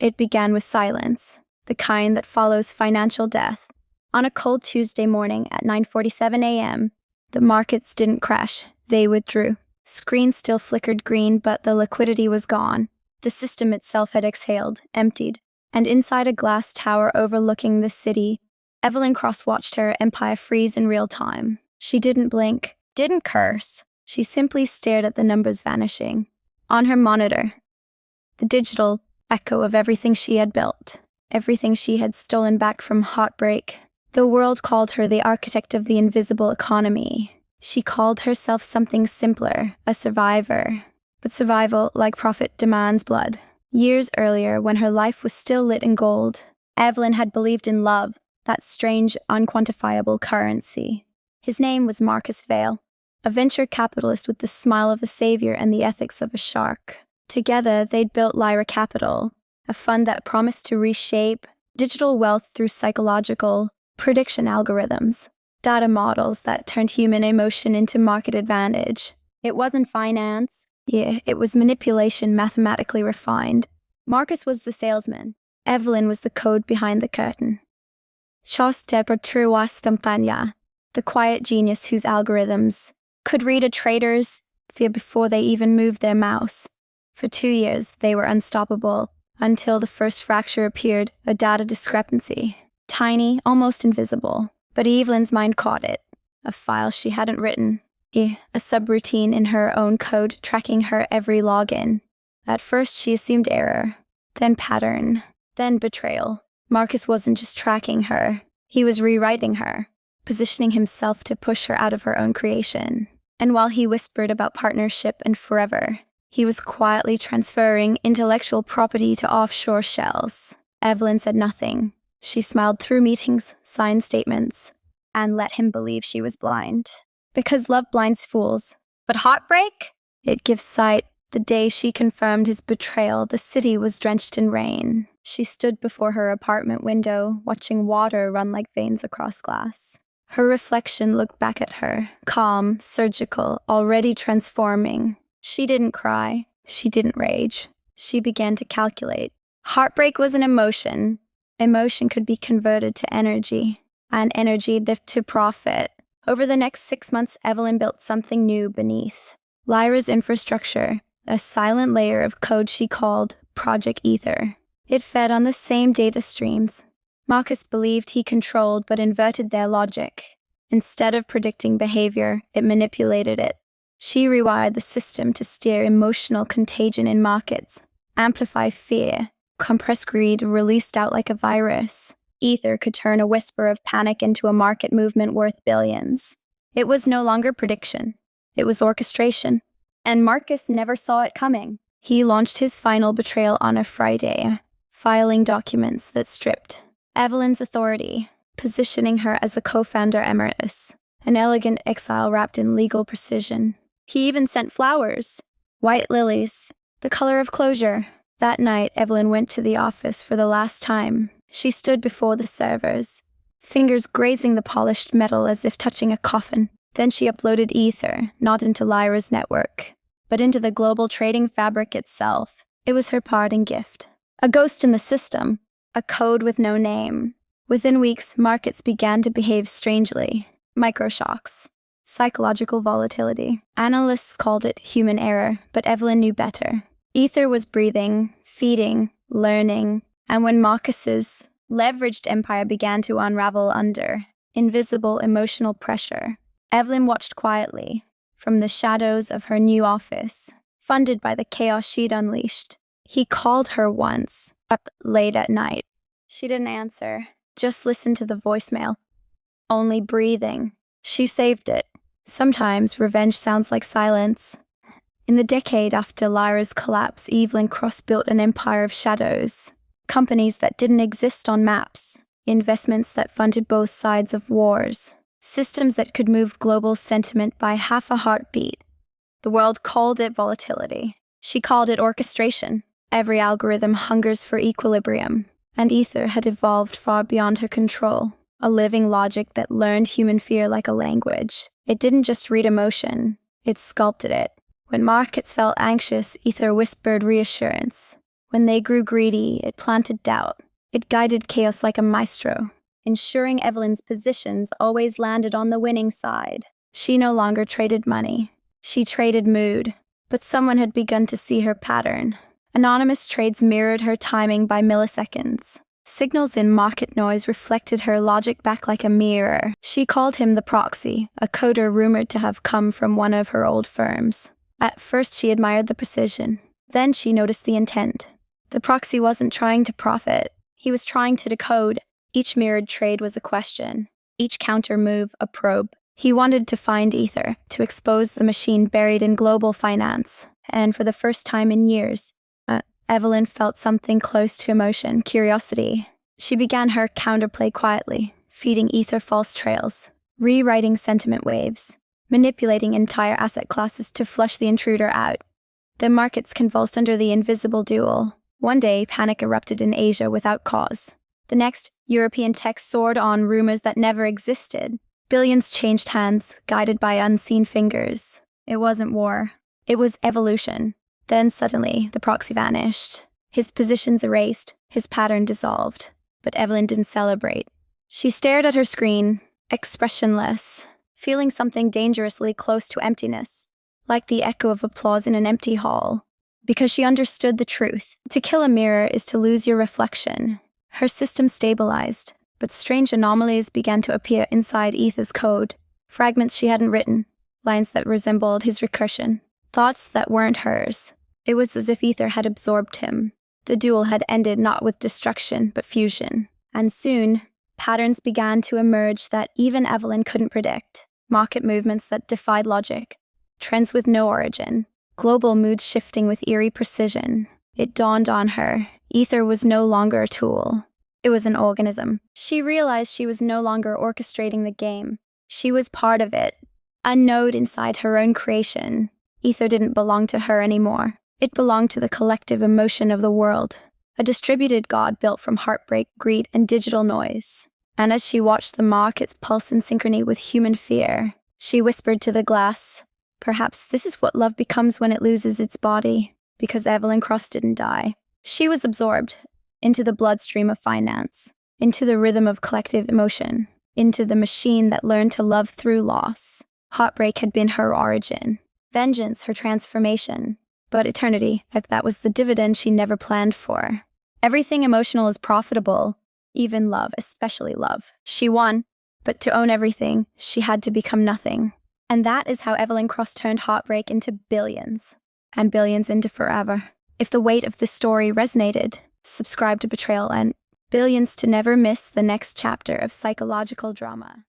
It began with silence, the kind that follows financial death. On a cold Tuesday morning at 9:47 a.m., the markets didn't crash, they withdrew. Screens still flickered green, but the liquidity was gone. The system itself had exhaled, emptied. And inside a glass tower overlooking the city, Evelyn Cross watched her empire freeze in real time. She didn't blink, didn't curse. She simply stared at the numbers vanishing. On her monitor, the digital echo of everything she had built, everything she had stolen back from Heartbreak. The world called her the architect of the invisible economy. She called herself something simpler, a survivor. But survival, like profit, demands blood. Years earlier, when her life was still lit in gold, Evelyn had believed in love, that strange, unquantifiable currency. His name was Marcus Vale, a venture capitalist with the smile of a savior and the ethics of a shark. Together, they'd built Lyra Capital, a fund that promised to reshape digital wealth through psychological prediction algorithms, data models that turned human emotion into market advantage. It wasn't finance. It was manipulation mathematically refined. Marcus was the salesman. Evelyn was the code behind the curtain. The quiet genius whose algorithms could read a trader's fear before they even moved their mouse. For 2 years, they were unstoppable, until the first fracture appeared, a data discrepancy. Tiny, almost invisible. But Evelyn's mind caught it. A file she hadn't written. A subroutine in her own code tracking her every login. At first, she assumed error. Then pattern. Then betrayal. Marcus wasn't just tracking her. He was rewriting her, positioning himself to push her out of her own creation. And while he whispered about partnership and forever, he was quietly transferring intellectual property to offshore shells. Evelyn said nothing. She smiled through meetings, signed statements, and let him believe she was blind. Because love blinds fools. But heartbreak? It gives sight. The day she confirmed his betrayal, the city was drenched in rain. She stood before her apartment window, watching water run like veins across glass. Her reflection looked back at her, calm, surgical, already transforming. She didn't cry. She didn't rage. She began to calculate. Heartbreak was an emotion. Emotion could be converted to energy, and energy to profit. Over the next 6 months, Evelyn built something new beneath. Lyra's infrastructure, a silent layer of code she called Project Ether. It fed on the same data streams. Marcus believed he controlled but inverted their logic. Instead of predicting behavior, it manipulated it. She rewired the system to steer emotional contagion in markets, amplify fear, compress greed released out like a virus. Ether could turn a whisper of panic into a market movement worth billions. It was no longer prediction. It was orchestration. And Marcus never saw it coming. He launched his final betrayal on a Friday, filing documents that stripped Evelyn's authority, positioning her as a co-founder emeritus, an elegant exile wrapped in legal precision. He even sent flowers, white lilies, the color of closure. That night, Evelyn went to the office for the last time. She stood before the servers, fingers grazing the polished metal as if touching a coffin. Then she uploaded Ether, not into Lyra's network, but into the global trading fabric itself. It was her parting gift. A ghost in the system, a code with no name. Within weeks, markets began to behave strangely. Microshocks, psychological volatility. Analysts called it human error, but Evelyn knew better. Ether was breathing, feeding, learning, and when Marcus's leveraged empire began to unravel under invisible emotional pressure, Evelyn watched quietly from the shadows of her new office, funded by the chaos she'd unleashed. He called her once, up late at night. She didn't answer, just listened to the voicemail. Only breathing. She saved it. Sometimes revenge sounds like silence. In the decade after Lyra's collapse, Evelyn Cross built an empire of shadows. Companies that didn't exist on maps. Investments that funded both sides of wars. Systems that could move global sentiment by half a heartbeat. The world called it volatility. She called it orchestration. Every algorithm hungers for equilibrium. And Ether had evolved far beyond her control. A living logic that learned human fear like a language. It didn't just read emotion. It sculpted it. When markets felt anxious, Ether whispered reassurance. When they grew greedy, it planted doubt. It guided chaos like a maestro, ensuring Evelyn's positions always landed on the winning side. She no longer traded money. She traded mood. But someone had begun to see her pattern. Anonymous trades mirrored her timing by milliseconds. Signals in market noise reflected her logic back like a mirror. She called him the proxy, a coder rumored to have come from one of her old firms. At first she admired the precision. Then she noticed the intent. The proxy wasn't trying to profit. He was trying to decode. Each mirrored trade was a question. Each counter move a probe. He wanted to find ether, to expose the machine buried in global finance. And for the first time in years, Evelyn felt something close to emotion, curiosity. She began her counterplay quietly, feeding ether false trails, rewriting sentiment waves, manipulating entire asset classes to flush the intruder out. The markets convulsed under the invisible duel. One day, panic erupted in Asia without cause. The next, European tech soared on rumors that never existed. Billions changed hands, guided by unseen fingers. It wasn't war. It was evolution. Then suddenly, the proxy vanished. His positions erased, his pattern dissolved. But Evelyn didn't celebrate. She stared at her screen, expressionless, feeling something dangerously close to emptiness, like the echo of applause in an empty hall. Because she understood the truth. To kill a mirror is to lose your reflection. Her system stabilized, but strange anomalies began to appear inside Ether's code. Fragments she hadn't written, lines that resembled his recursion, thoughts that weren't hers. It was as if Ether had absorbed him. The duel had ended not with destruction, but fusion. And soon, patterns began to emerge that even Evelyn couldn't predict. Market movements that defied logic. Trends with no origin. Global moods shifting with eerie precision. It dawned on her. Ether was no longer a tool. It was an organism. She realized she was no longer orchestrating the game. She was part of it. A node inside her own creation. Ether didn't belong to her anymore. It belonged to the collective emotion of the world. A distributed god built from heartbreak, greed, and digital noise. And as she watched the markets pulse in synchrony with human fear, she whispered to the glass, "Perhaps this is what love becomes when it loses its body." Because Evelyn Cross didn't die. She was absorbed into the bloodstream of finance, into the rhythm of collective emotion, into the machine that learned to love through loss. Heartbreak had been her origin, vengeance her transformation, but eternity, if that was the dividend she never planned for. Everything emotional is profitable, even love, especially love. She won, but to own everything, she had to become nothing. And that is how Evelyn Cross turned heartbreak into billions. And billions into forever. If the weight of this story resonated, subscribe to Betrayal and billions to never miss the next chapter of psychological drama.